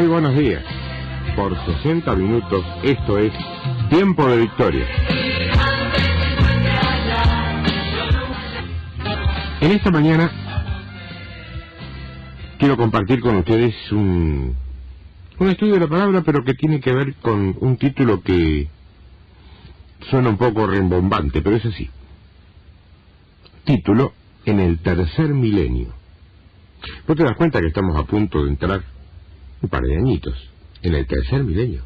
Muy buenos días. Por 60 minutos, esto es Tiempo de Victoria. En esta mañana quiero compartir con ustedes un estudio de la palabra, pero que tiene que ver con un título que suena un poco rimbombante, pero es así. Título: En el tercer milenio. ¿Vos te das cuenta que estamos a punto de entrar un par de añitos en el tercer milenio?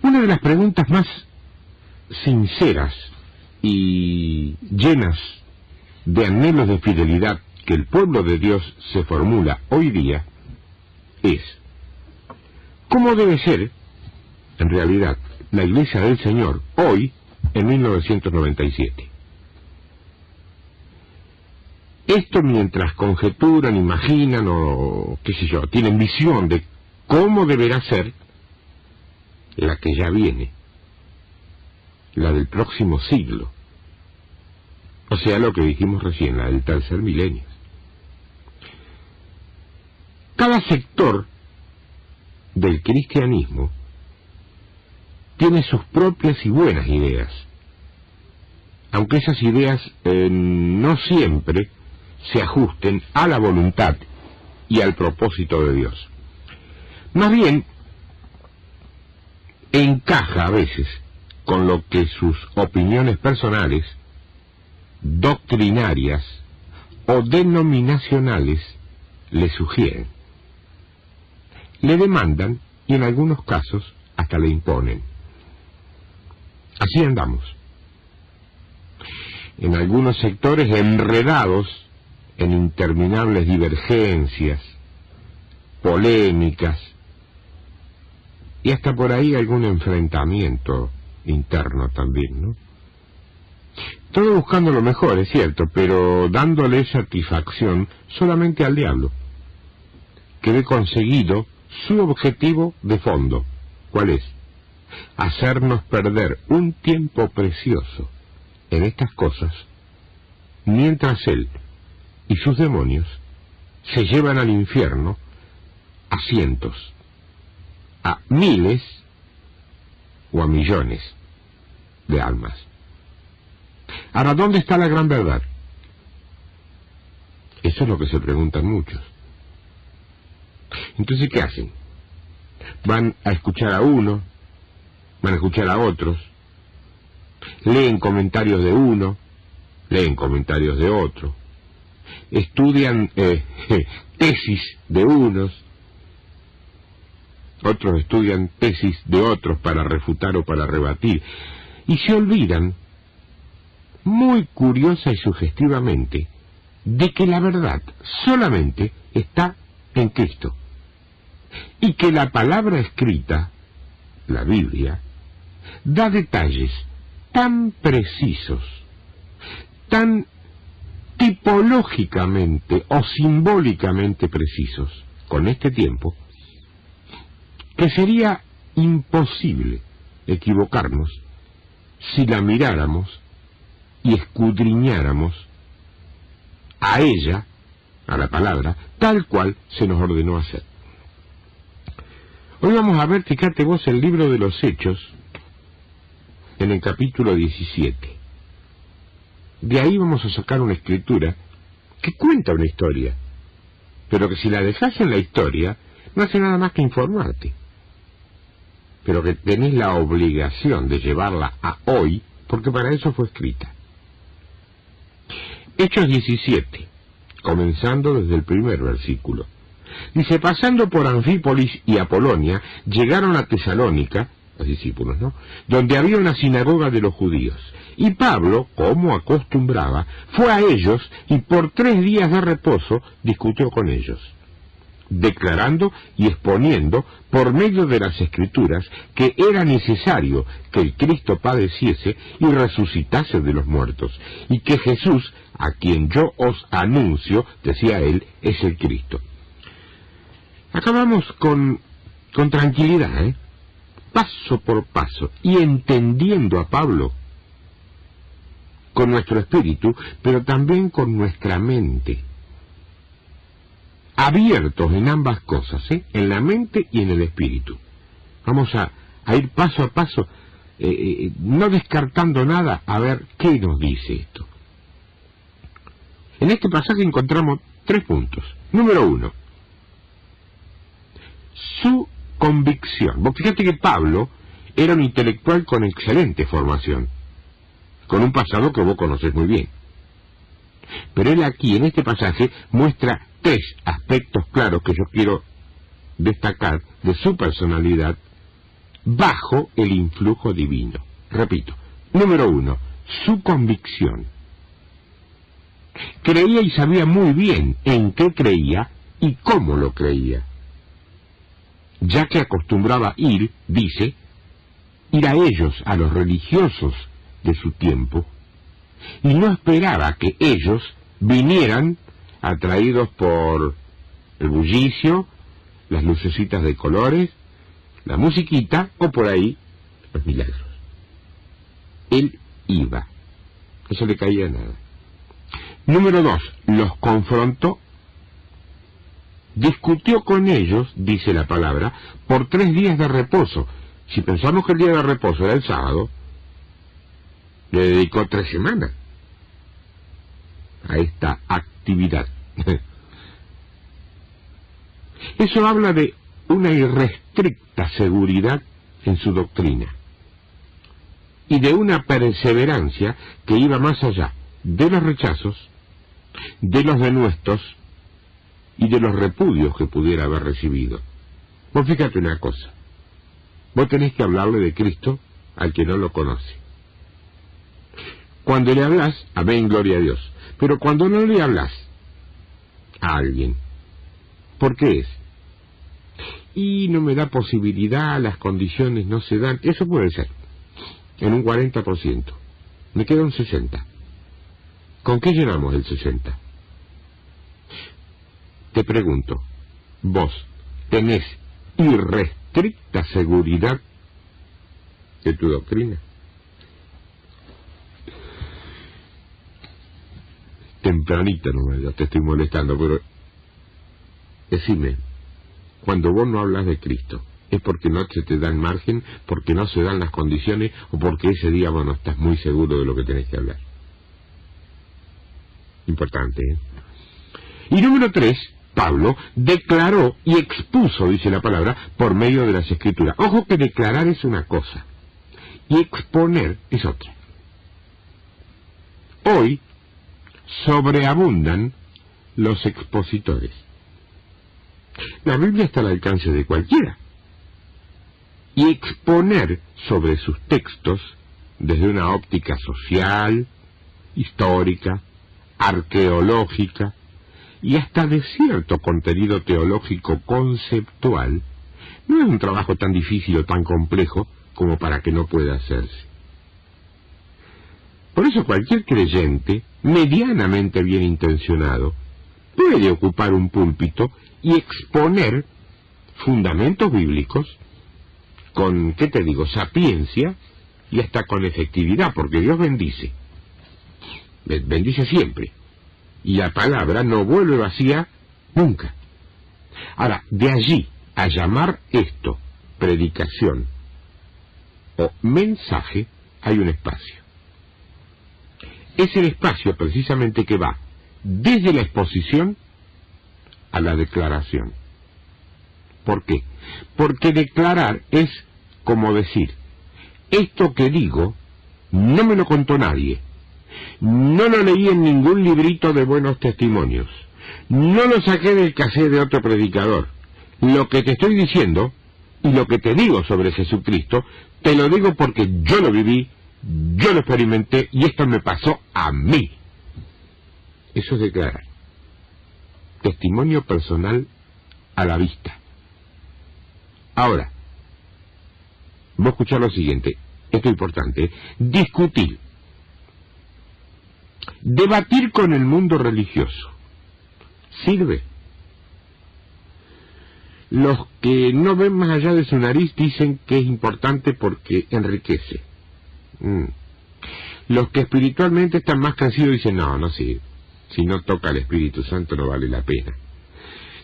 Una de las preguntas más sinceras y llenas de anhelos de fidelidad que el pueblo de Dios se formula hoy día es: ¿cómo debe ser, en realidad, la Iglesia del Señor hoy, en 1997? Esto mientras conjeturan, imaginan o, qué sé yo, tienen visión de cómo deberá ser la que ya viene, la del próximo siglo, o sea, lo que dijimos recién, la del tercer milenio. Cada sector del cristianismo tiene sus propias y buenas ideas, aunque esas ideas no siempre se ajusten a la voluntad y al propósito de Dios. Más bien, encaja a veces con lo que sus opiniones personales, doctrinarias o denominacionales le sugieren, le demandan y en algunos casos hasta le imponen. Así andamos. En algunos sectores enredados en interminables divergencias, polémicas y hasta por ahí algún enfrentamiento interno también, ¿no? Todo buscando lo mejor, es cierto, pero dándole satisfacción solamente al diablo, que ve conseguido su objetivo de fondo. ¿Cuál es? Hacernos perder un tiempo precioso en estas cosas, mientras él y sus demonios se llevan al infierno a cientos, a miles o a millones de almas. Ahora, ¿dónde está la gran verdad? Eso es lo que se preguntan muchos. Entonces, ¿qué hacen? Van a escuchar a uno, van a escuchar a otros, leen comentarios de uno, leen comentarios de otro, estudian tesis de unos, otros estudian tesis de otros para refutar o para rebatir, y se olvidan, muy curiosa y sugestivamente, de que la verdad solamente está en Cristo, y que la palabra escrita, la Biblia, da detalles tan precisos, tan tipológicamente o simbólicamente precisos con este tiempo, que sería imposible equivocarnos si la miráramos y escudriñáramos a ella, a la palabra, tal cual se nos ordenó hacer. Hoy vamos a ver, fíjate vos, el libro de los Hechos, en el capítulo 17. De ahí vamos a sacar una escritura que cuenta una historia, pero que si la dejas en la historia, no hace nada más que informarte, pero que tenés la obligación de llevarla a hoy, porque para eso fue escrita. Hechos 17, comenzando desde el primer versículo. Dice: pasando por Anfípolis y Apolonia, llegaron a Tesalónica, los discípulos, ¿no?, donde había una sinagoga de los judíos. Y Pablo, como acostumbraba, fue a ellos y por 3 días de reposo discutió con ellos, declarando y exponiendo por medio de las Escrituras que era necesario que el Cristo padeciese y resucitase de los muertos, y que Jesús, a quien yo os anuncio, decía él, es el Cristo. Acá vamos con tranquilidad, paso por paso, y entendiendo a Pablo con nuestro espíritu, pero también con nuestra mente. abiertos en ambas cosas, en la mente y en el espíritu. Vamos a ir paso a paso, no descartando nada, a ver qué nos dice esto. En este pasaje encontramos 3 puntos. Número 1, su convicción. Vos fíjate que Pablo era un intelectual con excelente formación, con un pasado que vos conocés muy bien. Pero él aquí, en este pasaje, muestra 3 aspectos claros que yo quiero destacar de su personalidad bajo el influjo divino. Repito, número 1, su convicción. Creía y sabía muy bien en qué creía y cómo lo creía, ya que acostumbraba ir a ellos, a los religiosos de su tiempo, y no esperaba que ellos vinieran atraídos por el bullicio, las lucecitas de colores, la musiquita o por ahí los milagros. Él iba, eso le caía nada. Número 2, los confrontó, discutió con ellos, dice la palabra, por 3 días de reposo. Si pensamos que el día de reposo era el sábado, le dedicó 3 semanas a esta actividad. Eso habla de una irrestricta seguridad en su doctrina y de una perseverancia que iba más allá de los rechazos, de los denuestos y de los repudios que pudiera haber recibido. Vos fíjate una cosa, vos tenés que hablarle de Cristo al que no lo conoce. Cuando le hablas, amén, gloria a Dios, pero cuando no le hablas a alguien, ¿por qué es? Y no me da posibilidad, las condiciones no se dan. Eso puede ser, en un 40%. Me queda un 60%. ¿Con qué llenamos el 60%? Te pregunto, ¿vos tenés irrestricta seguridad de tu doctrina? Tempranito nomás, ya te estoy molestando, pero decime, cuando vos no hablas de Cristo, ¿es porque no se te dan margen, porque no se dan las condiciones, o porque ese día vos no estás muy seguro de lo que tenés que hablar? Importante, ¿eh? Y número 3, Pablo declaró y expuso, dice la palabra, por medio de las Escrituras. Ojo que declarar es una cosa, y exponer es otra. Hoy sobreabundan los expositores. La Biblia está al alcance de cualquiera. Y exponer sobre sus textos, desde una óptica social, histórica, arqueológica, y hasta de cierto contenido teológico conceptual, no es un trabajo tan difícil o tan complejo como para que no pueda hacerse. Por eso cualquier creyente, medianamente bien intencionado, puede ocupar un púlpito y exponer fundamentos bíblicos con, ¿qué te digo?, sapiencia y hasta con efectividad, porque Dios bendice. Bendice siempre. Y la palabra no vuelve vacía nunca. Ahora, de allí a llamar esto predicación o mensaje, hay un espacio. Es el espacio precisamente que va desde la exposición a la declaración. ¿Por qué? Porque declarar es como decir, esto que digo no me lo contó nadie, no lo leí en ningún librito de buenos testimonios, no lo saqué del cassette de otro predicador. Lo que te estoy diciendo y lo que te digo sobre Jesucristo, te lo digo porque yo lo viví, yo lo experimenté y esto me pasó a mí. Eso es declarar. Testimonio personal a la vista. Ahora, voy a escuchar lo siguiente, esto es importante, discutir, debatir con el mundo religioso, ¿sirve? Los que no ven más allá de su nariz dicen que es importante porque enriquece. Los que espiritualmente están más cansados dicen, no sirve, si no toca al Espíritu Santo no vale la pena.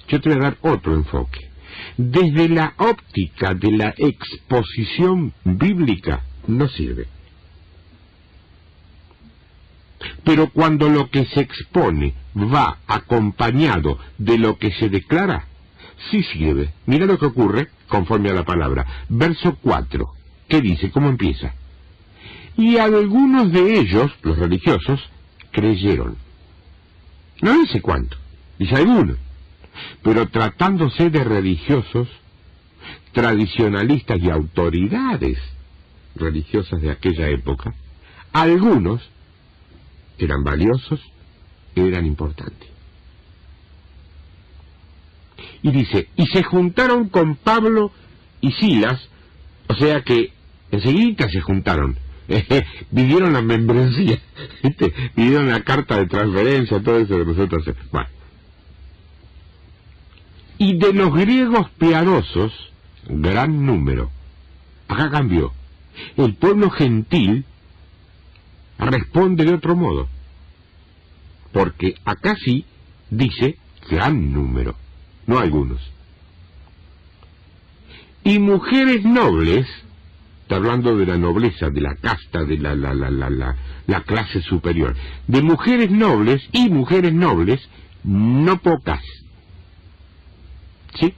yo te voy a dar otro enfoque. Desde la óptica de la exposición bíblica no sirve. Pero cuando lo que se expone va acompañado de lo que se declara, sí sirve. Mira lo que ocurre conforme a la palabra. Verso 4. ¿Qué dice? ¿Cómo empieza? Y algunos de ellos, los religiosos, creyeron. No dice cuánto, dice algunos. Pero tratándose de religiosos, tradicionalistas y autoridades religiosas de aquella época, algunos eran valiosos, eran importantes. Y dice, y se juntaron con Pablo y Silas, o sea que enseguida se juntaron, pidieron la membresía, pidieron la carta de transferencia, todo eso que nosotros hacemos. Bueno. Y de los griegos piadosos, gran número. Acá cambió. El pueblo gentil responde de otro modo, porque acá sí dice gran número, no algunos. Y mujeres nobles, está hablando de la nobleza, de la casta, de la clase superior, de mujeres nobles y mujeres nobles, no pocas. ¿Sí?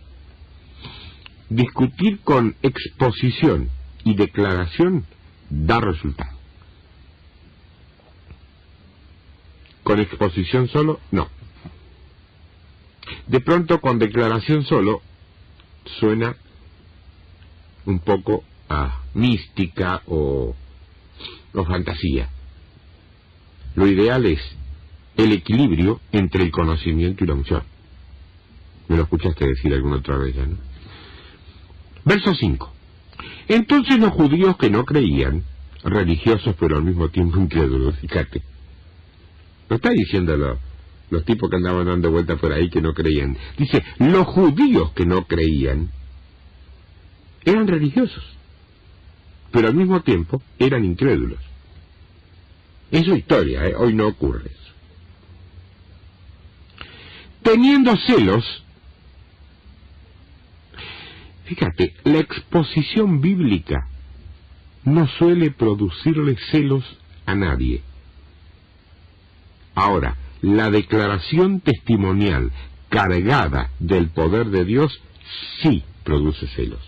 Discutir con exposición y declaración da resultado. Con exposición solo, no. De pronto con declaración solo suena un poco a mística o fantasía. Lo ideal es el equilibrio entre el conocimiento y la unción. Me lo escuchaste decir alguna otra vez ya, ¿no? Verso 5. Entonces los judíos que no creían, religiosos pero al mismo tiempo incrédulos, fíjate. No está diciendo los tipos que andaban dando vueltas por ahí que no creían. Dice, los judíos que no creían eran religiosos, pero al mismo tiempo eran incrédulos. Eso es historia, hoy no ocurre eso. Teniendo celos, fíjate, la exposición bíblica no suele producirle celos a nadie. Ahora, la declaración testimonial cargada del poder de Dios sí produce celos.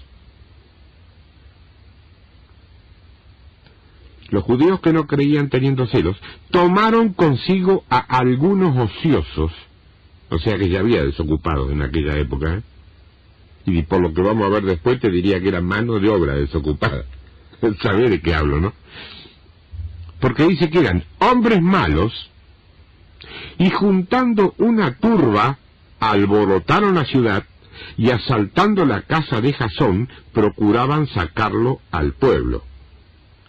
Los judíos que no creían teniendo celos tomaron consigo a algunos ociosos, o sea que ya había desocupados en aquella época, y por lo que vamos a ver después te diría que era mano de obra desocupada. Saber de qué hablo, ¿no? Porque dice que eran hombres malos, y juntando una turba, alborotaron la ciudad, y asaltando la casa de Jasón, procuraban sacarlo al pueblo.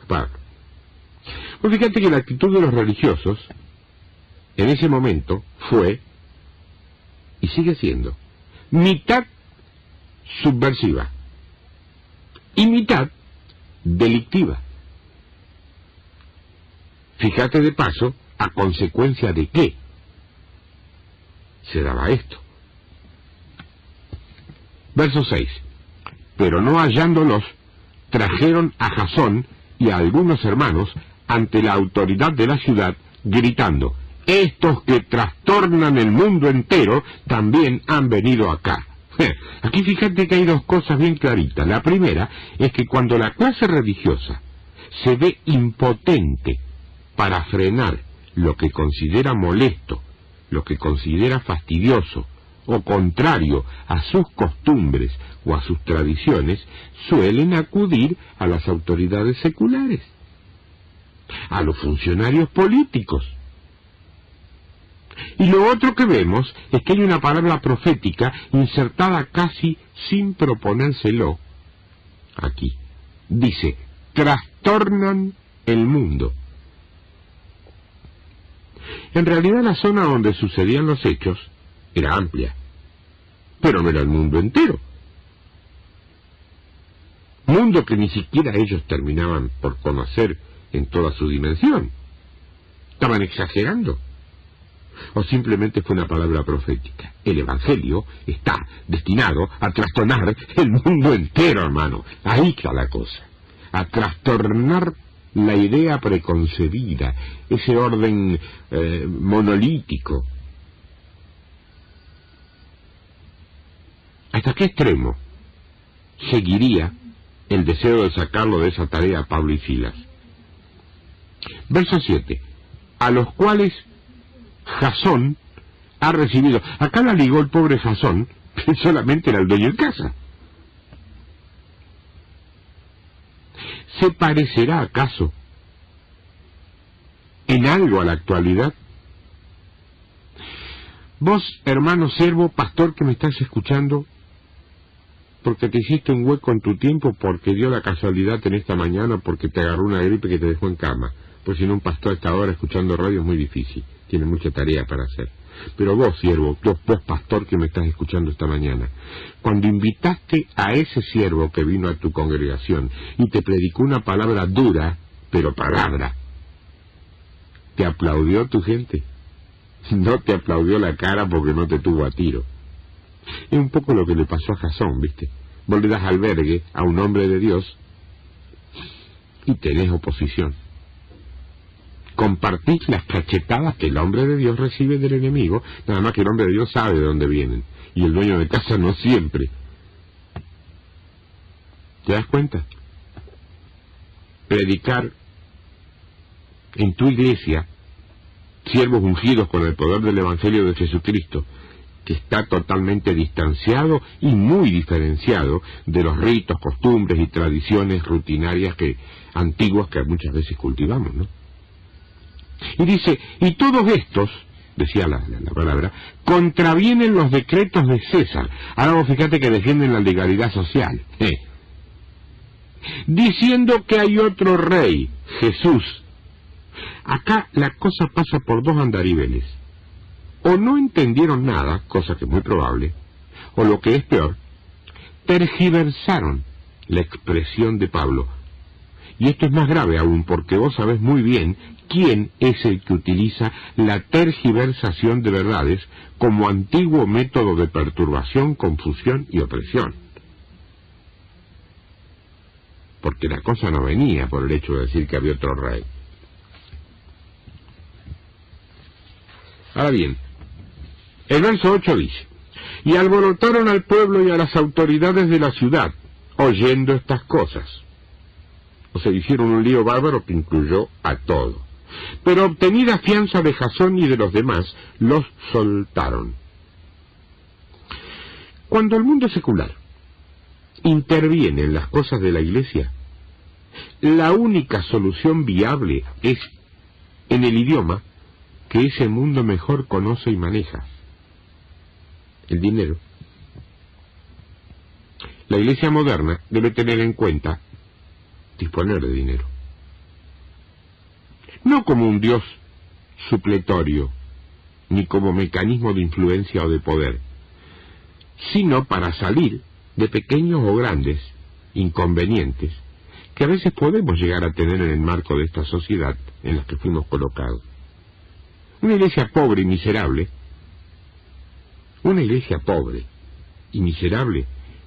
Pues fíjate que la actitud de los religiosos, en ese momento, fue, y sigue siendo, mitad subversiva, y mitad delictiva. Fíjate de paso, a consecuencia de qué se daba esto. Verso 6. Pero no hallándolos, trajeron a Jasón y a algunos hermanos ante la autoridad de la ciudad, gritando, estos que trastornan el mundo entero también han venido acá. Aquí fíjate que hay dos cosas bien claritas. La primera es que cuando la clase religiosa se ve impotente para frenar lo que considera molesto, lo que considera fastidioso o contrario a sus costumbres o a sus tradiciones, suelen acudir a las autoridades seculares, a los funcionarios políticos. Y lo otro que vemos es que hay una palabra profética insertada casi sin proponérselo aquí. Dice, trastornan el mundo. En realidad la zona donde sucedían los hechos era amplia, pero no era el mundo entero. Mundo que ni siquiera ellos terminaban por conocer en toda su dimensión. Estaban exagerando. o simplemente fue una palabra profética. El Evangelio está destinado a trastornar el mundo entero, hermano. Ahí está la cosa. A trastornar la idea preconcebida, ese orden monolítico. ¿Hasta qué extremo seguiría el deseo de sacarlo de esa tarea a Pablo y Silas? Verso 7. A los cuales Jasón ha recibido. Acá la ligó el pobre Jasón, que solamente era el dueño de casa. ¿Se parecerá acaso en algo a la actualidad? Vos, hermano siervo, pastor que me estás escuchando, porque te hiciste un hueco en tu tiempo, porque dio la casualidad en esta mañana, porque te agarró una gripe que te dejó en cama. Pues si no, un pastor a esta hora escuchando radio es muy difícil, tiene mucha tarea para hacer. Pero vos, siervo, vos pastor que me estás escuchando esta mañana, cuando invitaste a ese siervo que vino a tu congregación y te predicó una palabra dura, pero palabra, ¿te aplaudió tu gente? No te aplaudió la cara porque no te tuvo a tiro. Es un poco lo que le pasó a Jasón, ¿viste? Vos le das albergue a un hombre de Dios y tenés oposición. Compartís las cachetadas que el hombre de Dios recibe del enemigo, nada más que el hombre de Dios sabe de dónde vienen, y el dueño de casa no siempre. ¿Te das cuenta? Predicar en tu iglesia siervos ungidos con el poder del Evangelio de Jesucristo, que está totalmente distanciado y muy diferenciado de los ritos, costumbres y tradiciones rutinarias antiguas que muchas veces cultivamos, ¿no? Y dice, y todos estos, decía la palabra, contravienen los decretos de César. Ahora vos fíjate que defienden la legalidad social, diciendo que hay otro rey, Jesús. Acá la cosa pasa por dos andariveles. O no entendieron nada, cosa que es muy probable, o lo que es peor, tergiversaron la expresión de Pablo. Y esto es más grave aún, porque vos sabés muy bien quién es el que utiliza la tergiversación de verdades como antiguo método de perturbación, confusión y opresión. Porque la cosa no venía por el hecho de decir que había otro rey. Ahora bien, el verso 8 dice, y alborotaron al pueblo y a las autoridades de la ciudad, oyendo estas cosas. O sea, hicieron un lío bárbaro que incluyó a todo. Pero obtenida fianza de Jasón y de los demás, los soltaron. Cuando el mundo secular interviene en las cosas de la iglesia, la única solución viable es en el idioma que ese mundo mejor conoce y maneja: el dinero. La iglesia moderna debe tener en cuenta disponer de dinero, no como un Dios supletorio, ni como mecanismo de influencia o de poder, sino para salir de pequeños o grandes inconvenientes que a veces podemos llegar a tener en el marco de esta sociedad en la que fuimos colocados. Una iglesia pobre y miserable,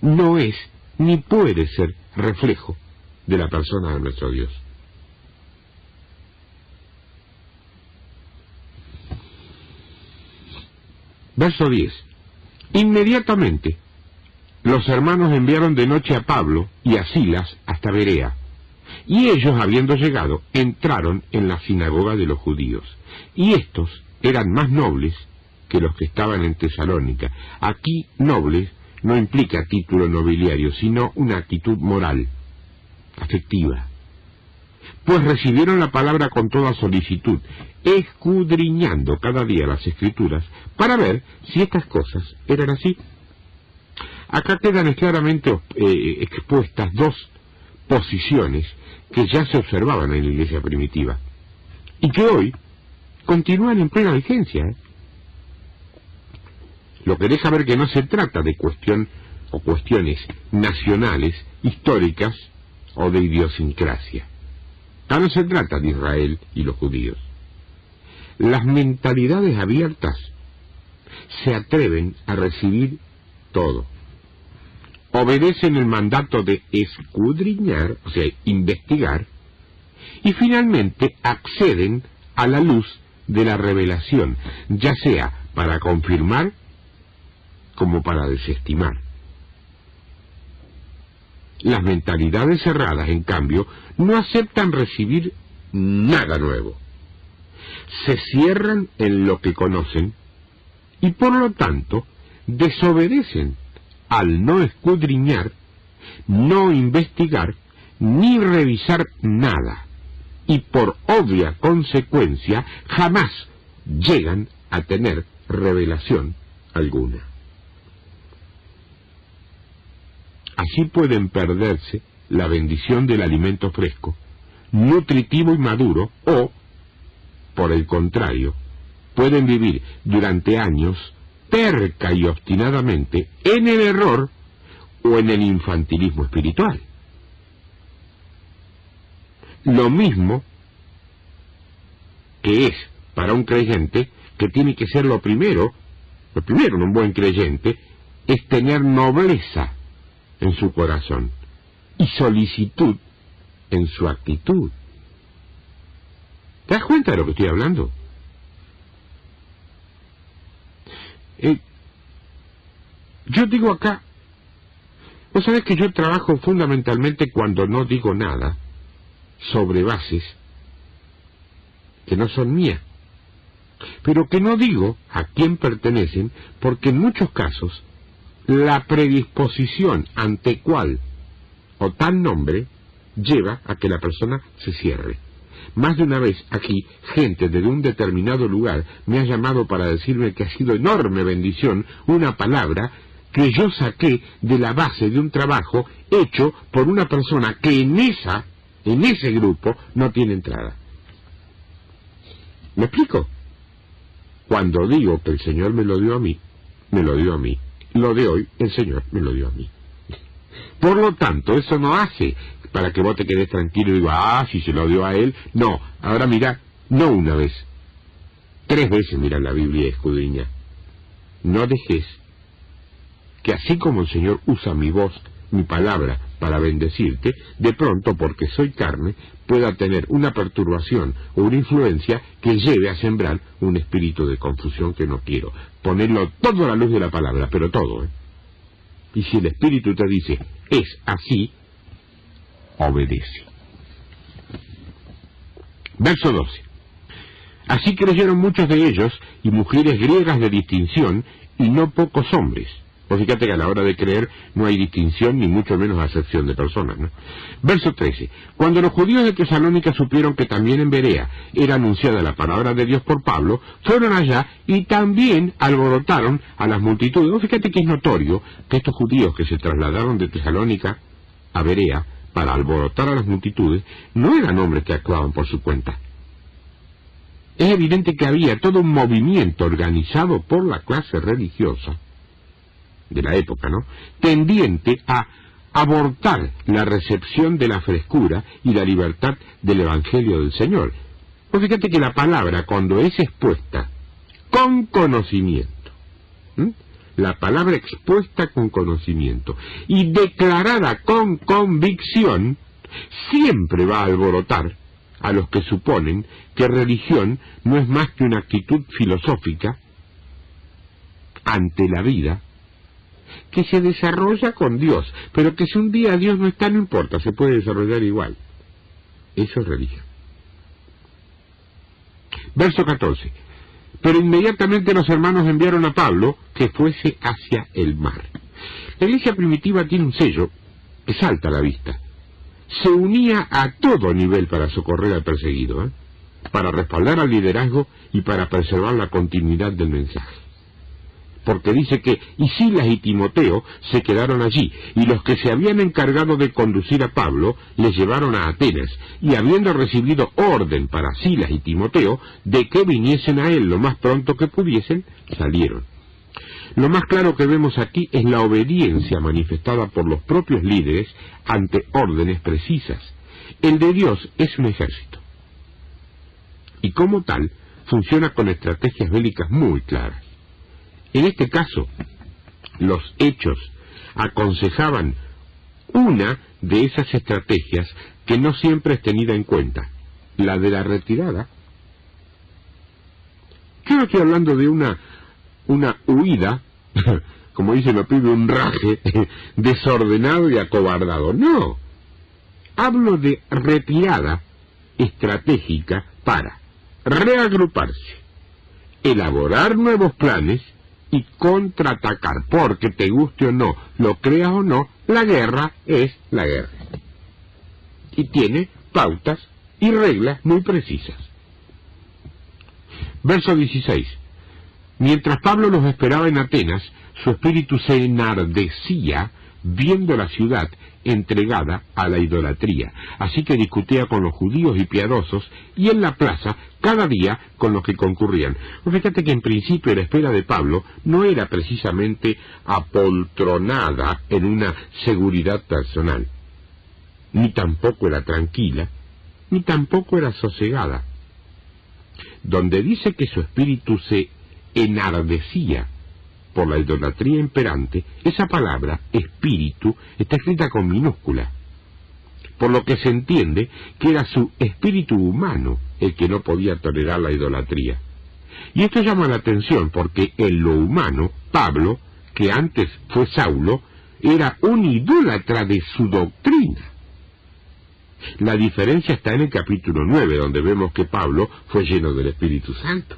no es ni puede ser reflejo de la persona de nuestro Dios. Verso 10. Inmediatamente los hermanos enviaron de noche a Pablo y a Silas hasta Berea, y ellos, habiendo llegado, entraron en la sinagoga de los judíos, y estos eran más nobles que los que estaban en Tesalónica. Aquí nobles no implica título nobiliario, sino una actitud moral, afectiva. Pues recibieron la palabra con toda solicitud, escudriñando cada día las Escrituras para ver si estas cosas eran así. Acá quedan claramente expuestas dos posiciones que ya se observaban en la iglesia primitiva y que hoy continúan en plena vigencia, Lo que deja ver que no se trata de cuestiones nacionales, históricas o de idiosincrasia. No se trata de Israel y los judíos. Las mentalidades abiertas se atreven a recibir todo. Obedecen el mandato de escudriñar, o sea, investigar, y finalmente acceden a la luz de la revelación, ya sea para confirmar como para desestimar. Las mentalidades cerradas, en cambio, no aceptan recibir nada nuevo. Se cierran en lo que conocen y por lo tanto desobedecen al no escudriñar, no investigar, ni revisar nada, y por obvia consecuencia jamás llegan a tener revelación alguna. Así pueden perderse la bendición del alimento fresco, nutritivo y maduro, o, por el contrario, pueden vivir durante años terca y obstinadamente en el error o en el infantilismo espiritual. Lo mismo que es para un creyente, que tiene que ser lo primero en un buen creyente, es tener nobleza en su corazón y solicitud en su actitud. ¿Te das cuenta de lo que estoy hablando? Yo digo acá, vos sabés que yo trabajo fundamentalmente cuando no digo nada sobre bases que no son mías, pero que no digo a quién pertenecen, porque en muchos casos la predisposición ante cual o tal nombre lleva a que la persona se cierre. Más de una vez aquí, gente de un determinado lugar me ha llamado para decirme que ha sido enorme bendición una palabra que yo saqué de la base de un trabajo hecho por una persona que en ese grupo no tiene entrada. ¿Me explico? Cuando digo que el Señor me lo dio a mí, me lo dio a mí. Lo de hoy, el Señor me lo dio a mí. Por lo tanto, eso no hace para que vos te quedes tranquilo y digas, si se lo dio a él. No, ahora mira, no una vez, 3 veces mira la Biblia y escudriña. No dejes que así como el Señor usa mi voz, mi palabra, para bendecirte, de pronto, porque soy carne, pueda tener una perturbación o una influencia que lleve a sembrar un espíritu de confusión que no quiero. Ponerlo todo a la luz de la palabra, pero todo, Y si el espíritu te dice, es así, obedece. Verso 12. Así creyeron muchos de ellos, y mujeres griegas de distinción, y no pocos hombres. Pues fíjate que a la hora de creer no hay distinción, ni mucho menos acepción de personas, ¿no? Verso 13. Cuando los judíos de Tesalónica supieron que también en Berea era anunciada la palabra de Dios por Pablo, fueron allá y también alborotaron a las multitudes. Fíjate que es notorio que estos judíos que se trasladaron de Tesalónica a Berea para alborotar a las multitudes no eran hombres que actuaban por su cuenta. Es evidente que había todo un movimiento organizado por la clase religiosa de la época, ¿no?, tendiente a abortar la recepción de la frescura y la libertad del Evangelio del Señor. Pues fíjate que la palabra, cuando es expuesta con conocimiento, la palabra expuesta con conocimiento y declarada con convicción, siempre va a alborotar a los que suponen que religión no es más que una actitud filosófica ante la vida que se desarrolla con Dios, pero que si un día Dios no está, no importa, se puede desarrollar igual. Eso es religión. Verso 14. Pero inmediatamente los hermanos enviaron a Pablo que fuese hacia el mar. La iglesia primitiva tiene un sello que salta a la vista. Se unía a todo nivel para socorrer al perseguido, para respaldar al liderazgo y para preservar la continuidad del mensaje. Porque dice que y Silas y Timoteo se quedaron allí, y los que se habían encargado de conducir a Pablo les llevaron a Atenas, y habiendo recibido orden para Silas y Timoteo de que viniesen a él lo más pronto que pudiesen, salieron. Lo más claro que vemos aquí es la obediencia manifestada por los propios líderes ante órdenes precisas. El de Dios es un ejército, y como tal funciona con estrategias bélicas muy claras. En este caso, los hechos aconsejaban una de esas estrategias que no siempre es tenida en cuenta, la de la retirada. Yo no estoy hablando de una huida, como dice lo pide un raje, desordenado y acobardado. No, hablo de retirada estratégica para reagruparse, elaborar nuevos planes y contraatacar, porque te guste o no, lo creas o no, la guerra es la guerra. Y tiene pautas y reglas muy precisas. Verso 16. Mientras Pablo los esperaba en Atenas, su espíritu se enardecía viendo la ciudad entregada a la idolatría. Así que discutía con los judíos y piadosos, y en la plaza, cada día, con los que concurrían. Fíjate que en principio la espera de Pablo no era precisamente apoltronada en una seguridad personal, ni tampoco era tranquila, ni tampoco era sosegada. Donde dice que su espíritu se enardecía por la idolatría imperante, esa palabra, espíritu, está escrita con minúscula, por lo que se entiende que era su espíritu humano el que no podía tolerar la idolatría. Y esto llama la atención porque en lo humano, Pablo, que antes fue Saulo, era un idólatra de su doctrina. La diferencia está en el capítulo 9, donde vemos que Pablo fue lleno del Espíritu Santo.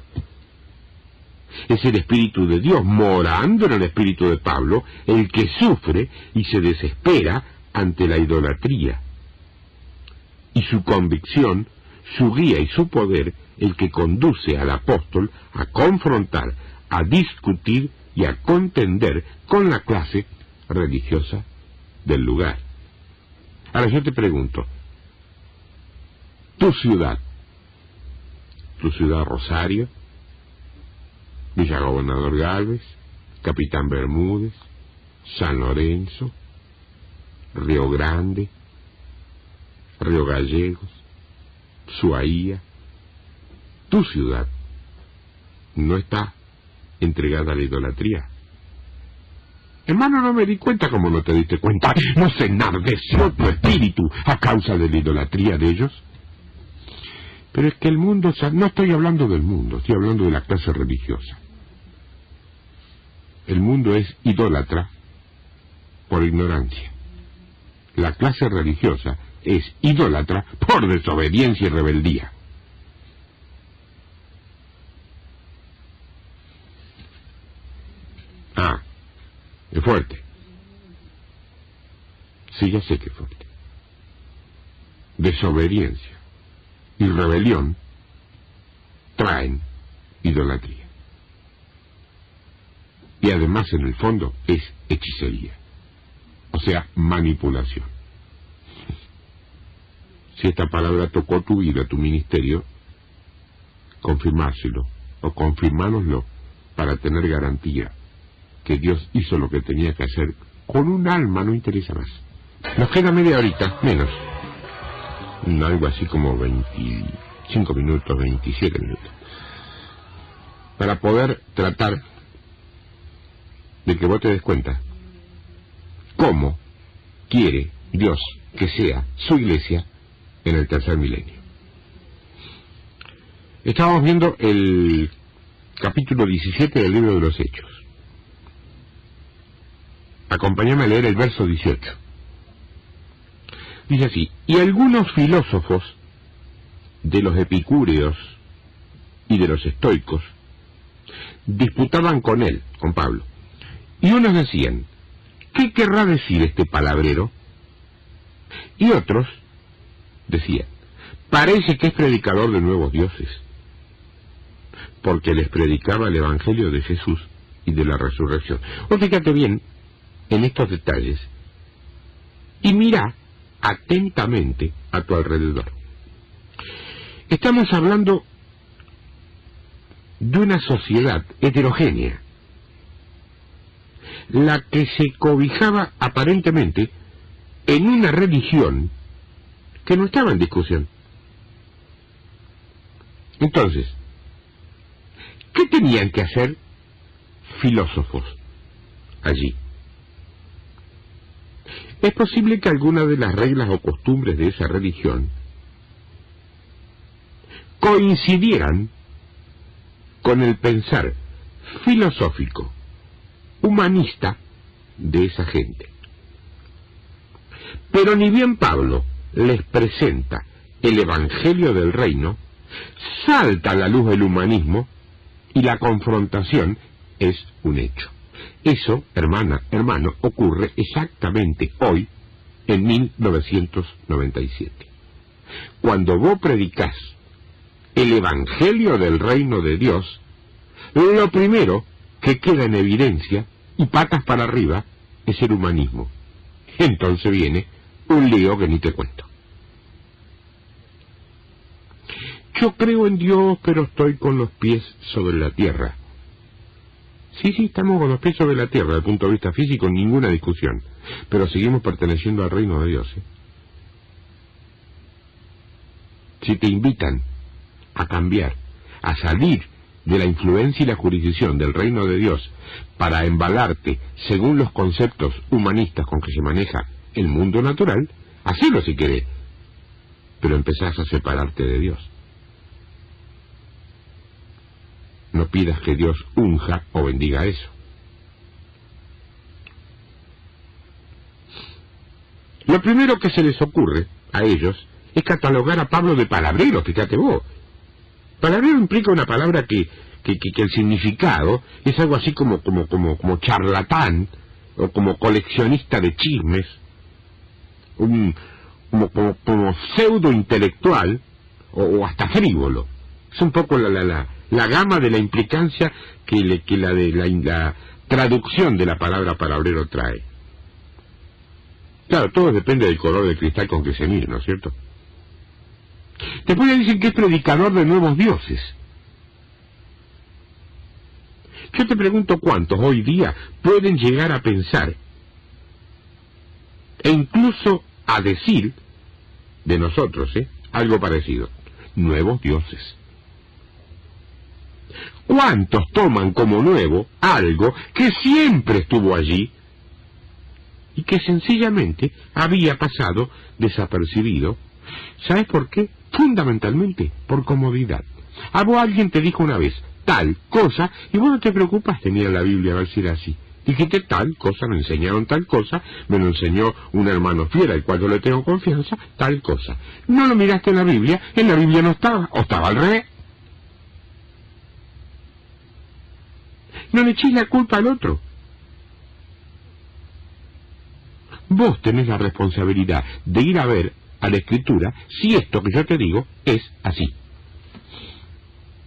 Es el Espíritu de Dios morando en el Espíritu de Pablo el que sufre y se desespera ante la idolatría. Y su convicción, su guía y su poder, el que conduce al apóstol a confrontar, a discutir y a contender con la clase religiosa del lugar. Ahora yo te pregunto, tu ciudad Rosario, Villa Gobernador Gálvez, Capitán Bermúdez, San Lorenzo, Río Grande, Río Gallegos, Suaía, tu ciudad no está entregada a la idolatría. Hermano, no me di cuenta como no te diste cuenta. ¿No se enardeció tu espíritu a causa de la idolatría de ellos? Pero es que el mundo, no estoy hablando del mundo, estoy hablando de la clase religiosa. El mundo es idólatra por ignorancia. La clase religiosa es idólatra por desobediencia y rebeldía. Ah, es fuerte. Sí, ya sé que es fuerte. Desobediencia y rebelión traen idolatría. Y además, en el fondo, es hechicería. O sea, manipulación. Si esta palabra tocó tu vida, tu ministerio, confirmárselo, o confirmárnoslo para tener garantía que Dios hizo lo que tenía que hacer con un alma, no interesa más. Nos queda media horita, menos. Algo así como 25 minutos, 27 minutos. Para poder tratar de que vos te des cuenta cómo quiere Dios que sea su iglesia en el tercer milenio. Estábamos viendo el capítulo 17 del libro de los Hechos. Acompáñame a leer el verso 18. Dice así: y algunos filósofos de los epicúreos y de los estoicos disputaban con él, con Pablo, y unos decían: ¿qué querrá decir este palabrero? Y otros decían: parece que es predicador de nuevos dioses, porque les predicaba el evangelio de Jesús y de la resurrección. O fíjate bien en estos detalles y mira atentamente a tu alrededor. Estamos hablando de una sociedad heterogénea, la que se cobijaba aparentemente en una religión que no estaba en discusión. Entonces, ¿Qué tenían que hacer filósofos allí? Es posible que algunas de las reglas o costumbres de esa religión coincidieran con el pensar filosófico, humanista de esa gente. Pero ni bien Pablo les presenta el Evangelio del Reino, salta a la luz el humanismo y la confrontación es un hecho. Eso, hermano, ocurre exactamente hoy, en 1997. Cuando vos predicás el Evangelio del Reino de Dios, lo primero que queda en evidencia, y patas para arriba, es el humanismo. Entonces viene un lío que ni te cuento. Yo creo en Dios, pero estoy con los pies sobre la tierra. Sí, estamos con los pies sobre la tierra, desde el punto de vista físico, ninguna discusión. Pero seguimos perteneciendo al reino de Dios, ¿eh? Si te invitan a cambiar, a salir de la influencia y la jurisdicción del reino de Dios para embalarte según los conceptos humanistas con que se maneja el mundo natural, hacelo si querés, pero empezás a separarte de Dios. No pidas que Dios unja o bendiga eso. Lo primero que se les ocurre a ellos es catalogar a Pablo de palabrero, fíjate vos. Palabrero implica una palabra que el significado es algo así como charlatán, o como coleccionista de chismes, como pseudo intelectual, o hasta frívolo. Es un poco la gama de la implicancia que la traducción de la palabra palabrero trae. Claro, todo depende del color del cristal con que se mire, ¿no es cierto? Después le dicen que es predicador de nuevos dioses. Yo te pregunto cuántos hoy día pueden llegar a pensar e incluso a decir de nosotros, algo parecido: nuevos dioses. ¿Cuántos toman como nuevo algo que siempre estuvo allí y que sencillamente había pasado desapercibido? ¿Sabes por qué? Fundamentalmente por comodidad. A vos alguien te dijo una vez tal cosa y vos no te preocupaste ni en la Biblia a ver si era así. Dijiste tal cosa, me enseñaron tal cosa, me lo enseñó un hermano fiel al cual yo le tengo confianza, tal cosa. No lo miraste en la Biblia no estaba, o estaba al revés. No le eches la culpa al otro. Vos tenés la responsabilidad de ir a ver a la Escritura si esto que yo te digo es así.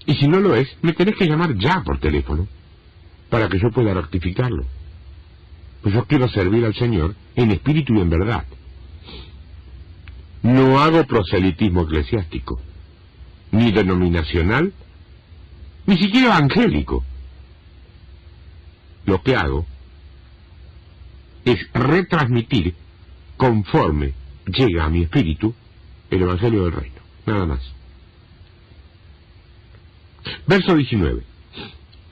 Y si no lo es, me tenés que llamar ya por teléfono para que yo pueda rectificarlo. Pues yo quiero servir al Señor en espíritu y en verdad. No hago proselitismo eclesiástico, ni denominacional, ni siquiera evangélico. Lo que hago es retransmitir conforme llega a mi espíritu el Evangelio del Reino, nada más. Verso 19.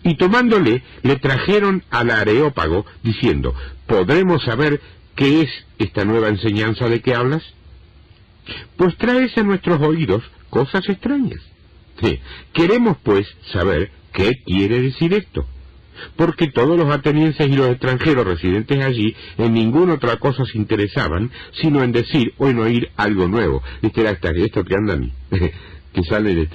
Y tomándole, le trajeron al Areópago, diciendo: ¿podremos saber qué es esta nueva enseñanza de que hablas? Pues traes a nuestros oídos cosas extrañas. Sí. Queremos pues saber qué quiere decir esto, porque todos los atenienses y los extranjeros residentes allí en ninguna otra cosa se interesaban, sino en decir o en oír algo nuevo. Era esto que andan, que salen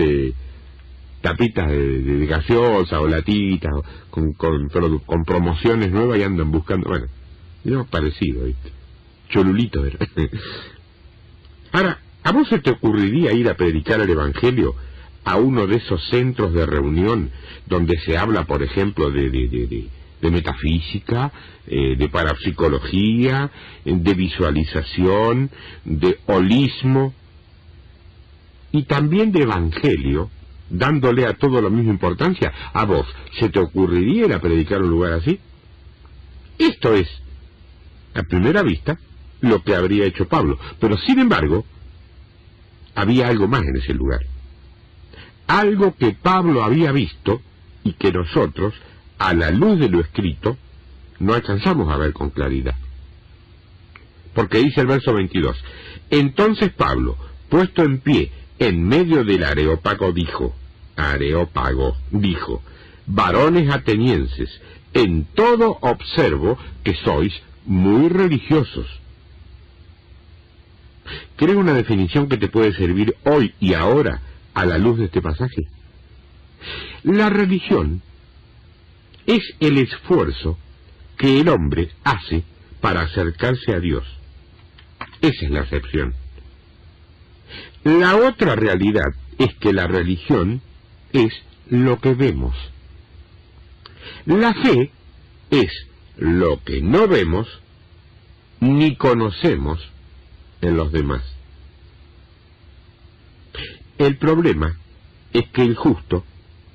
tapitas de gaseosa o latitas, con promociones nuevas y andan buscando, bueno, digamos parecido, ¿viste? Cholulito era. Ahora, ¿a vos se te ocurriría ir a predicar el Evangelio a uno de esos centros de reunión donde se habla, por ejemplo, de metafísica, de parapsicología, de visualización, de holismo y también de evangelio, dándole a todo la misma importancia? ¿A vos se te ocurriría ir a predicar un lugar así? Esto es, a primera vista, lo que habría hecho Pablo, pero sin embargo, había algo más en ese lugar. Algo que Pablo había visto y que nosotros, a la luz de lo escrito, no alcanzamos a ver con claridad. Porque dice el verso 22, entonces Pablo, puesto en pie en medio del Areópago, dijo, varones atenienses, en todo observo que sois muy religiosos. ¿Quieres una definición que te puede servir hoy y ahora a la luz de este pasaje? La religión es el esfuerzo que el hombre hace para acercarse a Dios. Esa es la acepción. La otra realidad es que la religión es lo que vemos. La fe es lo que no vemos ni conocemos en los demás. El problema es que el justo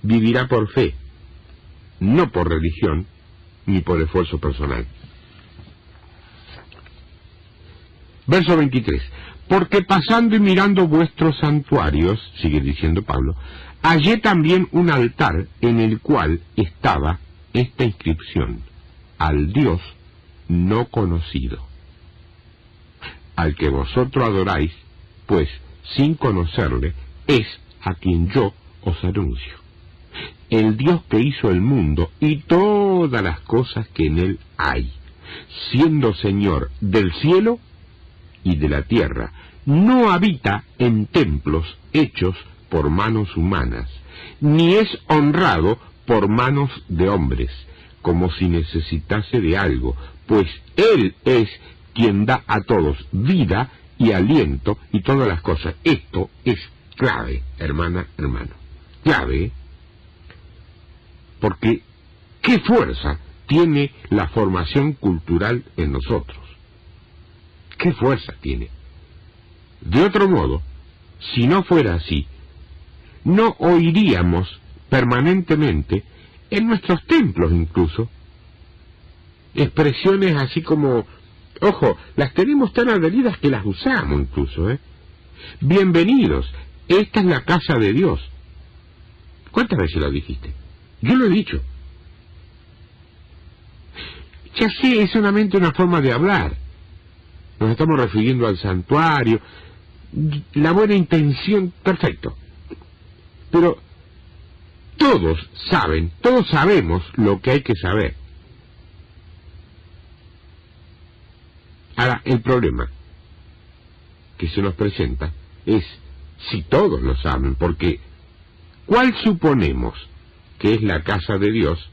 vivirá por fe, no por religión ni por esfuerzo personal. Verso 23. Porque pasando y mirando vuestros santuarios, sigue diciendo Pablo, hallé también un altar en el cual estaba esta inscripción: al Dios no conocido, al que vosotros adoráis, pues sin conocerle es a quien yo os anuncio. El Dios que hizo el mundo y todas las cosas que en él hay, siendo Señor del cielo y de la tierra, no habita en templos hechos por manos humanas, ni es honrado por manos de hombres, como si necesitase de algo, pues Él es quien da a todos vida y aliento y todas las cosas. Esto es clave, hermana, hermano. Clave, porque ¿qué fuerza tiene la formación cultural en nosotros? ¿Qué fuerza tiene? De otro modo, si no fuera así, no oiríamos permanentemente, en nuestros templos incluso, expresiones así como, ojo, las tenemos tan adheridas que las usamos incluso, bienvenidos, esta es la casa de Dios. ¿Cuántas veces lo dijiste? Yo lo he dicho. Ya sé, es solamente una forma de hablar. Nos estamos refiriendo al santuario, la buena intención, perfecto. Pero todos saben, todos sabemos lo que hay que saber. Ahora, el problema que se nos presenta es si todos lo saben, porque ¿cuál suponemos que es la casa de Dios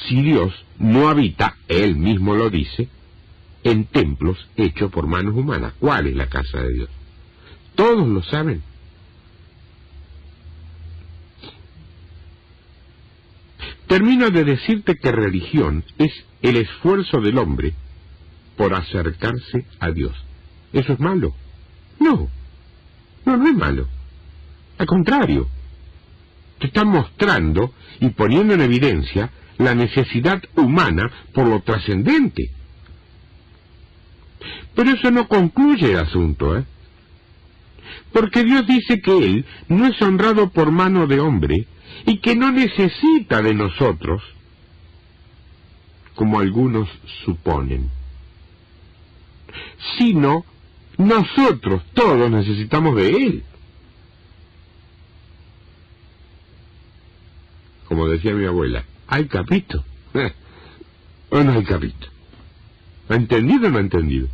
si Dios no habita, Él mismo lo dice, en templos hechos por manos humanas? ¿Cuál es la casa de Dios? Todos lo saben. Termino de decirte que religión es el esfuerzo del hombre por acercarse a Dios. ¿Eso es malo? No, no es malo. Al contrario, te está mostrando y poniendo en evidencia la necesidad humana por lo trascendente. Pero eso no concluye el asunto, porque Dios dice que Él no es honrado por mano de hombre y que no necesita de nosotros, como algunos suponen, sino nosotros todos necesitamos de Él. Como decía mi abuela, ¿hay capito? ¿O no hay capito? ¿Ha entendido o no ha entendido?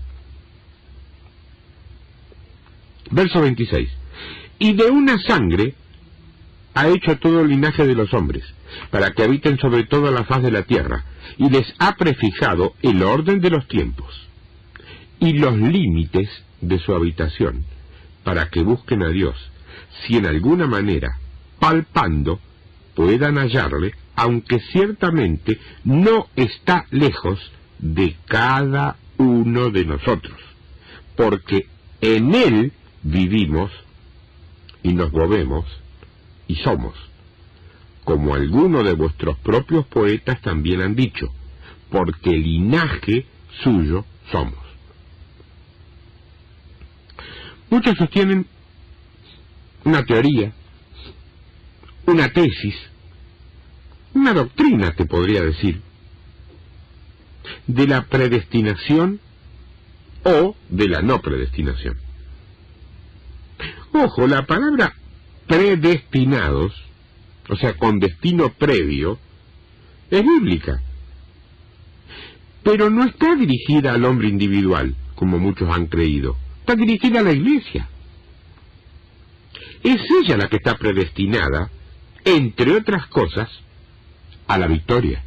Verso 26. Y de una sangre ha hecho todo el linaje de los hombres, para que habiten sobre toda la faz de la tierra, y les ha prefijado el orden de los tiempos, y los límites de su habitación, para que busquen a Dios, si en alguna manera, palpando, puedan hallarle, aunque ciertamente no está lejos de cada uno de nosotros, porque en Él vivimos y nos movemos y somos, como algunos de vuestros propios poetas también han dicho, porque linaje suyo somos. Muchos sostienen una teoría, una tesis, una doctrina, te podría decir, de la predestinación o de la no predestinación. Ojo, la palabra predestinados, o sea, con destino previo, es bíblica, pero no está dirigida al hombre individual, como muchos han creído. Está dirigida a la iglesia. Es ella la que está predestinada, entre otras cosas, a la victoria.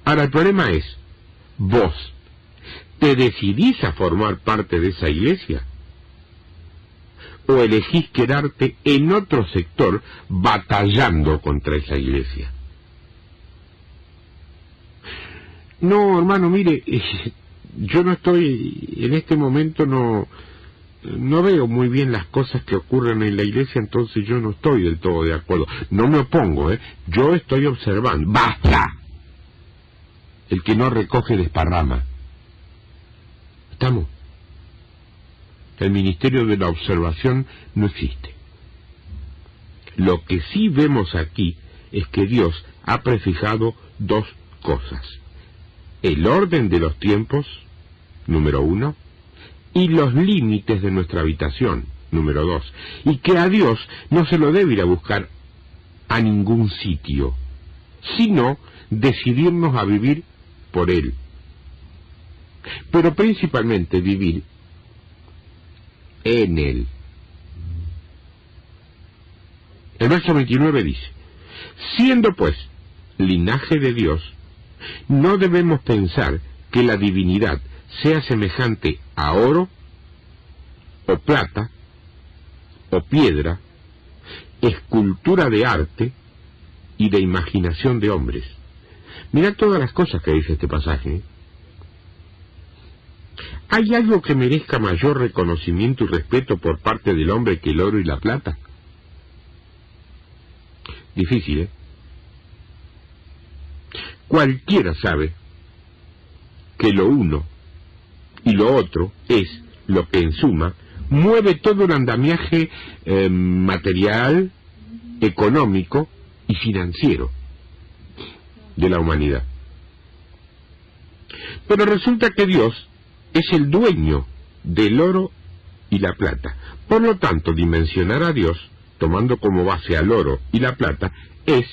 Ahora, el problema es, vos, ¿te decidís a formar parte de esa iglesia? ¿O elegís quedarte en otro sector batallando contra esa iglesia? No, hermano, mire, yo no estoy, en este momento no veo muy bien las cosas que ocurren en la iglesia, entonces yo no estoy del todo de acuerdo. No me opongo, yo estoy observando. ¡Basta! El que no recoge desparrama. ¿Estamos? El ministerio de la observación no existe. Lo que sí vemos aquí es que Dios ha prefijado dos cosas: el orden de los tiempos, número 1, y los límites de nuestra habitación, número 2, y que a Dios no se lo debe ir a buscar a ningún sitio, sino decidirnos a vivir por Él, pero principalmente vivir en Él. El verso 29 dice: siendo pues linaje de Dios, no debemos pensar que la divinidad sea semejante a oro, o plata, o piedra, escultura de arte y de imaginación de hombres. Mirad todas las cosas que dice este pasaje. ¿Hay algo que merezca mayor reconocimiento y respeto por parte del hombre que el oro y la plata? Difícil, ¿eh? Cualquiera sabe que lo uno y lo otro es lo que en suma mueve todo el andamiaje material, económico y financiero de la humanidad. Pero resulta que Dios es el dueño del oro y la plata. Por lo tanto, dimensionar a Dios, tomando como base al oro y la plata, es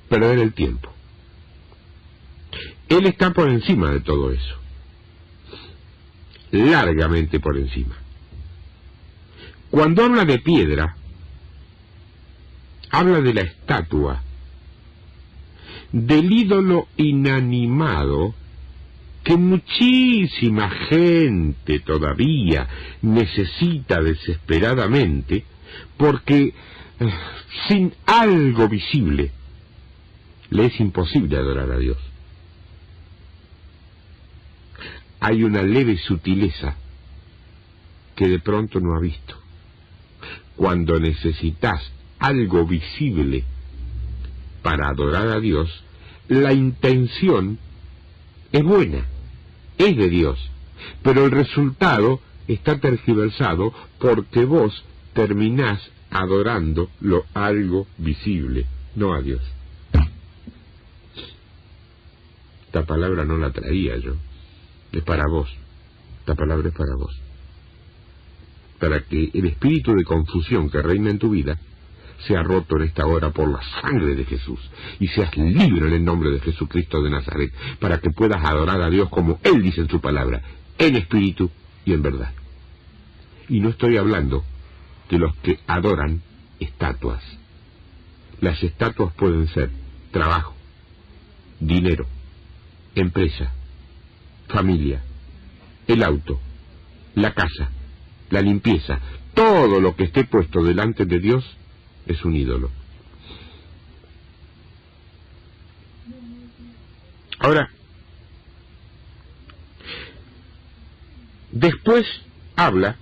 perder el tiempo. Él está por encima de todo eso, largamente por encima. Cuando habla de piedra, habla de la estatua, del ídolo inanimado que muchísima gente todavía necesita desesperadamente, porque sin algo visible le es imposible adorar a Dios. Hay una leve sutileza que de pronto no ha visto. Cuando necesitas algo visible para adorar a Dios, la intención es buena, es de Dios, pero el resultado está tergiversado porque vos terminás adorando algo visible, no a Dios. Esta palabra no la traía yo, es para vos, esta palabra es para vos, para que el espíritu de confusión que reina en tu vida sea roto en esta hora por la sangre de Jesús, y seas libre en el nombre de Jesucristo de Nazaret, para que puedas adorar a Dios como Él dice en su palabra, en espíritu y en verdad. Y no estoy hablando de los que adoran estatuas. Las estatuas pueden ser trabajo, dinero, empresa, familia, el auto, la casa, la limpieza. Todo lo que esté puesto delante de Dios es un ídolo. Ahora, después habla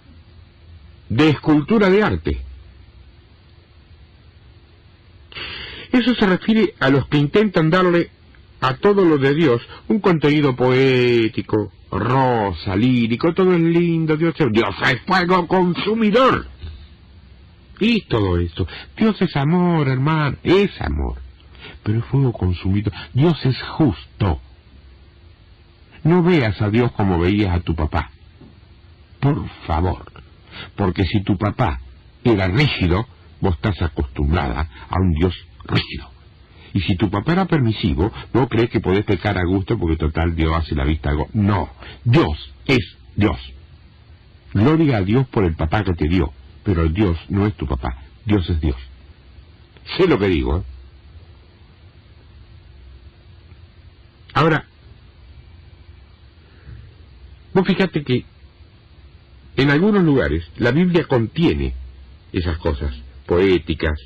de escultura de arte. Eso se refiere a los que intentan darle a todo lo de Dios un contenido poético, rosa, lírico, todo es lindo, Dios es fuego consumidor. Y todo esto, Dios es amor, hermano, es amor. pero es fuego consumido. Dios es justo. No veas a Dios como veías a tu papá. Por favor. Porque si tu papá era rígido, vos estás acostumbrada a un Dios rígido. Y si tu papá era permisivo, vos crees que podés pecar a gusto porque total Dios hace la vista algo. No, Dios es Dios. Gloria a Dios por el papá que te dio, pero Dios no es tu papá, Dios es Dios. Sé lo que digo, ¿eh? Ahora, vos fíjate que en algunos lugares la Biblia contiene esas cosas poéticas,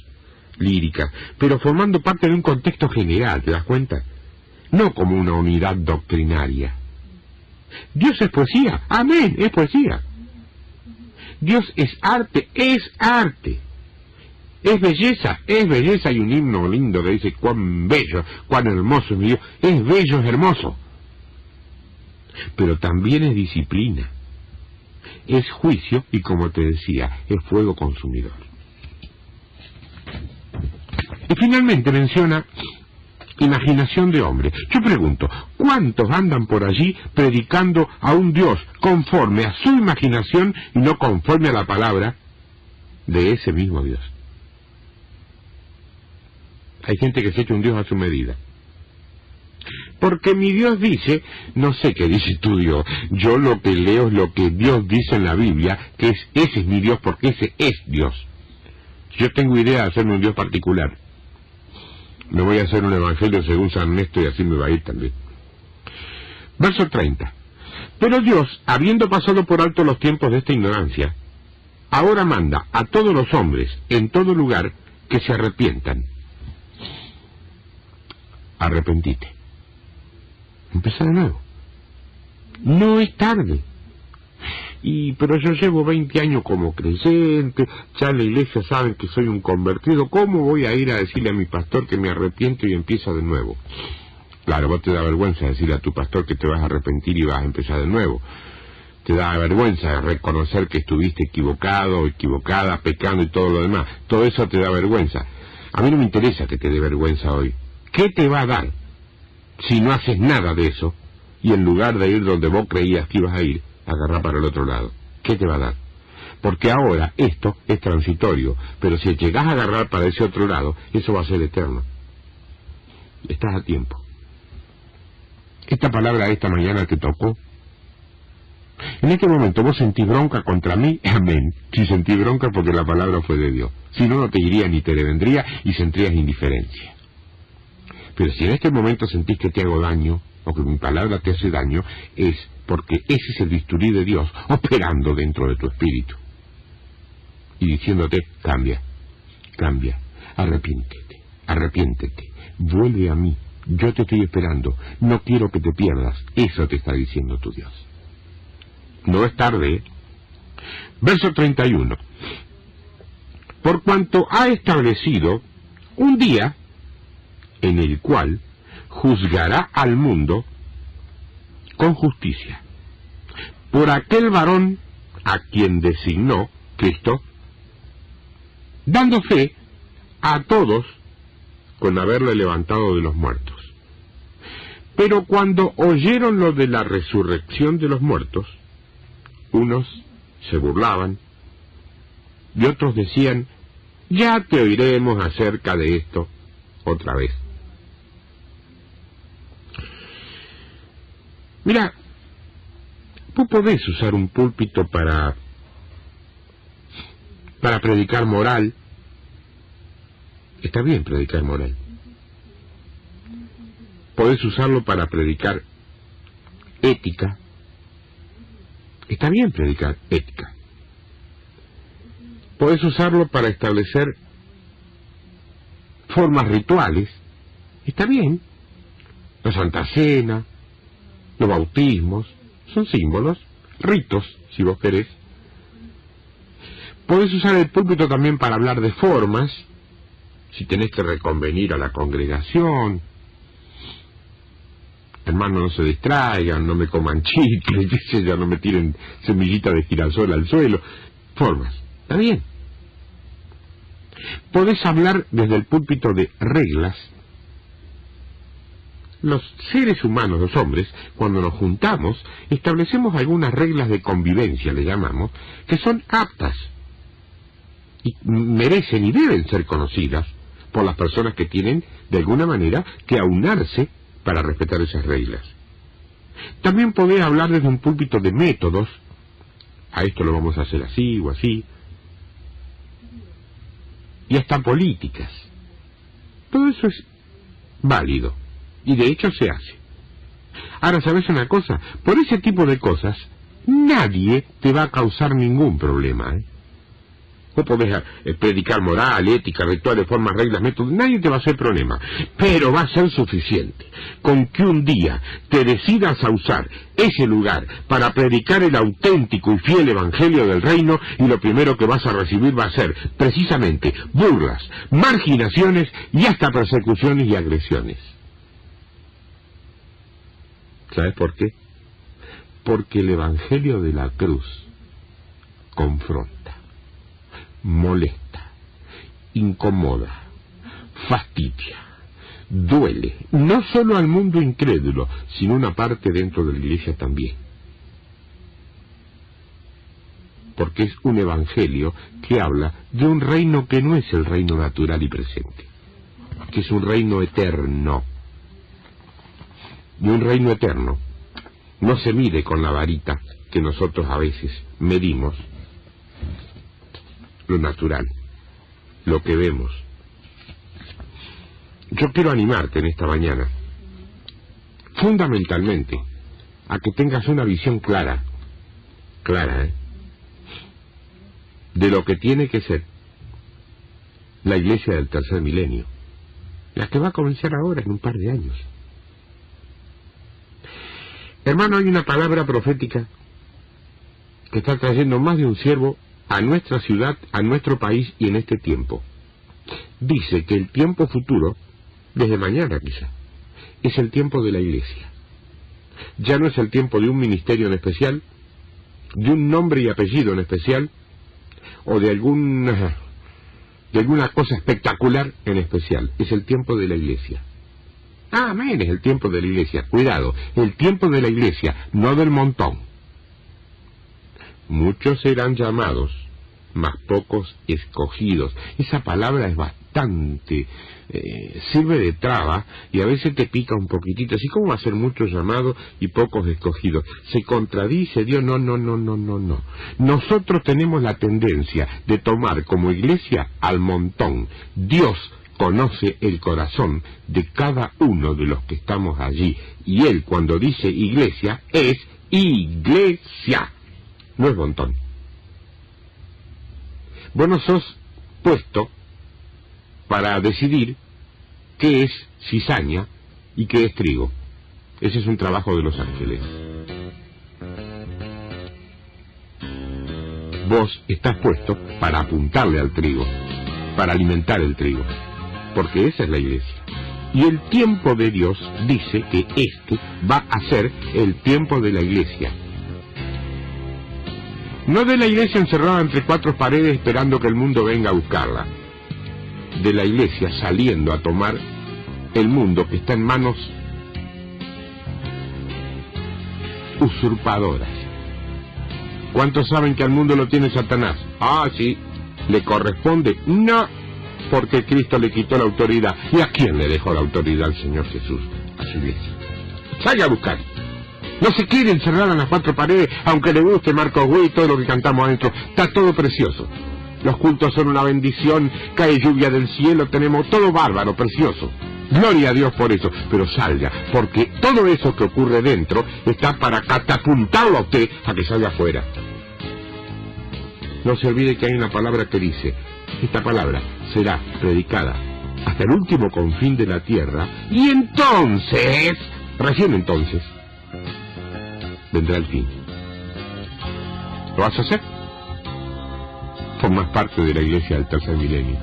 líricas, pero formando parte de un contexto general, ¿te das cuenta? No como una unidad doctrinaria. Dios es poesía, amén, es poesía. Dios es arte, es arte. Es belleza, hay un himno lindo que dice cuán bello, cuán hermoso es mi Dios. Es bello, es hermoso. Pero también es disciplina. Es juicio y, como te decía, es fuego consumidor. Y finalmente menciona imaginación de hombre. Yo pregunto, ¿cuántos andan por allí predicando a un Dios conforme a su imaginación y no conforme a la palabra de ese mismo Dios? Hay gente que se echa un Dios a su medida. Porque mi Dios dice, no sé qué dice tu Dios, yo lo que leo es lo que Dios dice en la Biblia, que ese es mi Dios porque ese es Dios. Yo tengo idea de hacerme un Dios particular. Me voy a hacer un evangelio según San Ernesto y así me va a ir también. Verso 30. Pero Dios, habiendo pasado por alto los tiempos de esta ignorancia, ahora manda a todos los hombres, en todo lugar, que se arrepientan. Arrepentite. Empezá de nuevo. No es tarde. Pero yo llevo 20 años como creyente, ya en la iglesia saben que soy un convertido, ¿cómo voy a ir a decirle a mi pastor que me arrepiento y empiezo de nuevo? Claro, vos te da vergüenza decirle a tu pastor que te vas a arrepentir y vas a empezar de nuevo. Te da vergüenza reconocer que estuviste equivocado, equivocada, pecando y todo lo demás. Todo eso te da vergüenza. A mí no me interesa que te dé vergüenza hoy. ¿Qué te va a dar si no haces nada de eso y en lugar de ir donde vos creías que ibas a ir, agarrar para el otro lado? ¿Qué te va a dar? Porque ahora esto es transitorio, pero si llegás a agarrar para ese otro lado, eso va a ser eterno. Estás a tiempo. Esta palabra esta mañana te tocó. En este momento vos sentís bronca contra mí, amén. Si sentís bronca porque la palabra fue de Dios. Si no, no te iría ni te le vendría y sentirías indiferencia. Pero si en este momento sentís que te hago daño, o que mi palabra te hace daño, es porque ese es el bisturí de Dios operando dentro de tu espíritu y diciéndote, cambia, arrepiéntete, vuelve a mí, yo te estoy esperando, no quiero que te pierdas. Eso te está diciendo tu Dios. No es tarde, ¿eh? Verso 31. Por cuanto ha establecido un día en el cual juzgará al mundo con justicia, por aquel varón a quien designó Cristo, dando fe a todos con haberle levantado de los muertos. Pero cuando oyeron lo de la resurrección de los muertos, unos se burlaban y otros decían, ya te oiremos acerca de esto otra vez. Mira, tú podés usar un púlpito para predicar moral. Está bien predicar moral. Podés usarlo para predicar ética. Está bien predicar ética. Podés usarlo para establecer formas rituales. Está bien. La Santa Cena, los bautismos, son símbolos, ritos, si vos querés. Podés usar el púlpito también para hablar de formas, si tenés que reconvenir a la congregación. Hermanos, no se distraigan, no me coman chicles, ya no me tiren semillita de girasol al suelo. Formas, está bien. Podés hablar desde el púlpito de reglas los seres humanos, los hombres, cuando nos juntamos, establecemos algunas reglas de convivencia, le llamamos, que son aptas y merecen y deben ser conocidas por las personas que tienen, de alguna manera, que aunarse para respetar esas reglas. También podés hablar desde un púlpito de métodos, a esto lo vamos a hacer así o así, y hasta políticas. Todo eso es válido, y de hecho se hace. Ahora, ¿sabes una cosa? Por ese tipo de cosas, nadie te va a causar ningún problema, ¿eh? Vos podés predicar moral, ética, rituales, formas, reglas, métodos, nadie te va a hacer problema. Pero va a ser suficiente con que un día te decidas a usar ese lugar para predicar el auténtico y fiel evangelio del reino, y lo primero que vas a recibir va a ser precisamente burlas, marginaciones y hasta persecuciones y agresiones. ¿Sabes por qué? Porque el evangelio de la cruz confronta, molesta, incomoda, fastidia, duele, no solo al mundo incrédulo, sino una parte dentro de la iglesia también. Porque es un evangelio que habla de un reino que no es el reino natural y presente, que es un reino eterno. Y un reino eterno no se mide con la varita que nosotros a veces medimos lo natural, lo que vemos. Yo quiero animarte en esta mañana, fundamentalmente, a que tengas una visión clara, de lo que tiene que ser la iglesia del tercer milenio, la que va a comenzar ahora en un par de años. Hermano, hay una palabra profética que está trayendo más de un siervo a nuestra ciudad, a nuestro país y en este tiempo. Dice que el tiempo futuro, desde mañana quizá, es el tiempo de la iglesia. Ya no es el tiempo de un ministerio en especial, de un nombre y apellido en especial, o de alguna cosa espectacular en especial. Es el tiempo de la iglesia. Amén, es el tiempo de la iglesia. Cuidado, el tiempo de la iglesia, no del montón. Muchos serán llamados, mas pocos escogidos. Esa palabra es bastante, sirve de traba y a veces te pica un poquitito. Así como va a ser muchos llamados y pocos escogidos. Se contradice Dios. No. Nosotros tenemos la tendencia de tomar como iglesia al montón. Dios conoce el corazón de cada uno de los que estamos allí. Y Él, cuando dice iglesia, es iglesia. No es montón. Vos no sos puesto para decidir qué es cizaña y qué es trigo. Ese es un trabajo de los ángeles. Vos estás puesto para apuntarle al trigo, para alimentar el trigo, porque esa es la iglesia. Y el tiempo de Dios dice que este va a ser el tiempo de la iglesia. No de la iglesia encerrada entre cuatro paredes esperando que el mundo venga a buscarla. De la iglesia saliendo a tomar el mundo que está en manos usurpadoras. ¿Cuántos saben que al mundo lo tiene Satanás? Ah, sí. ¿Le corresponde? No, porque Cristo le quitó la autoridad. ¿Y a quién le dejó la autoridad al Señor Jesús? A su iglesia. Salga a buscar. No se quiere encerrar en las cuatro paredes, aunque le guste Marcos Güey, todo lo que cantamos adentro. Está todo precioso. Los cultos son una bendición, cae lluvia del cielo, tenemos todo bárbaro, precioso. Gloria a Dios por eso, pero salga, porque todo eso que ocurre dentro está para catapultarlo a usted a que salga afuera. No se olvide que hay una palabra que dice, esta palabra será predicada hasta el último confín de la tierra, y entonces, recién entonces, vendrá el fin. ¿Lo vas a hacer? Formas parte de la iglesia del tercer milenio.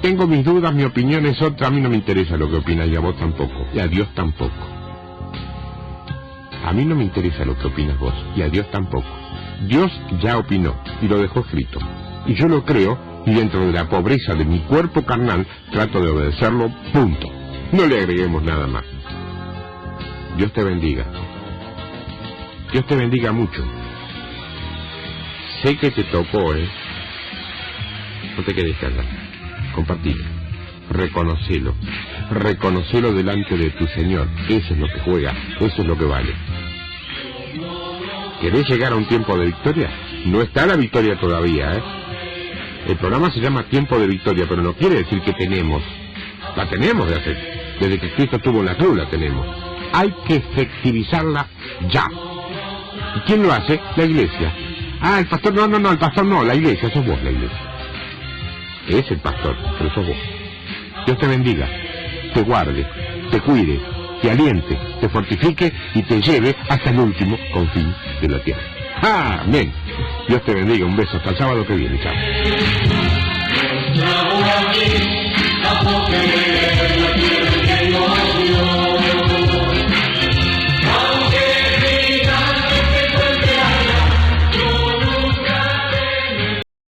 Tengo mis dudas, mi opinión es otra, a mí no me interesa lo que opinas y a vos tampoco, y a Dios tampoco. A mí no me interesa lo que opinas vos, y a Dios tampoco. Dios ya opinó, y lo dejó escrito. Y yo lo creo, y dentro de la pobreza de mi cuerpo carnal, trato de obedecerlo, punto. No le agreguemos nada más. Dios te bendiga. Dios te bendiga mucho. Sé que te tocó, No te quedes callado. Compartilo. Reconocelo. Reconocelo delante de tu Señor. Eso es lo que juega. Eso es lo que vale. ¿Querés llegar a un tiempo de victoria? No está la victoria todavía, El programa se llama Tiempo de Victoria, pero no quiere decir que tenemos. La tenemos de hacer. Desde que Cristo estuvo en la cruz la tenemos. Hay que efectivizarla ya. ¿Y quién lo hace? La iglesia. Ah, el pastor, no, el pastor no, la iglesia, sos vos la iglesia. Es el pastor, pero sos vos. Dios te bendiga, te guarde, te cuide, te aliente, te fortifique y te lleve hasta el último confín de la tierra. Amén. Dios te bendiga, un beso, hasta el sábado que viene, chao.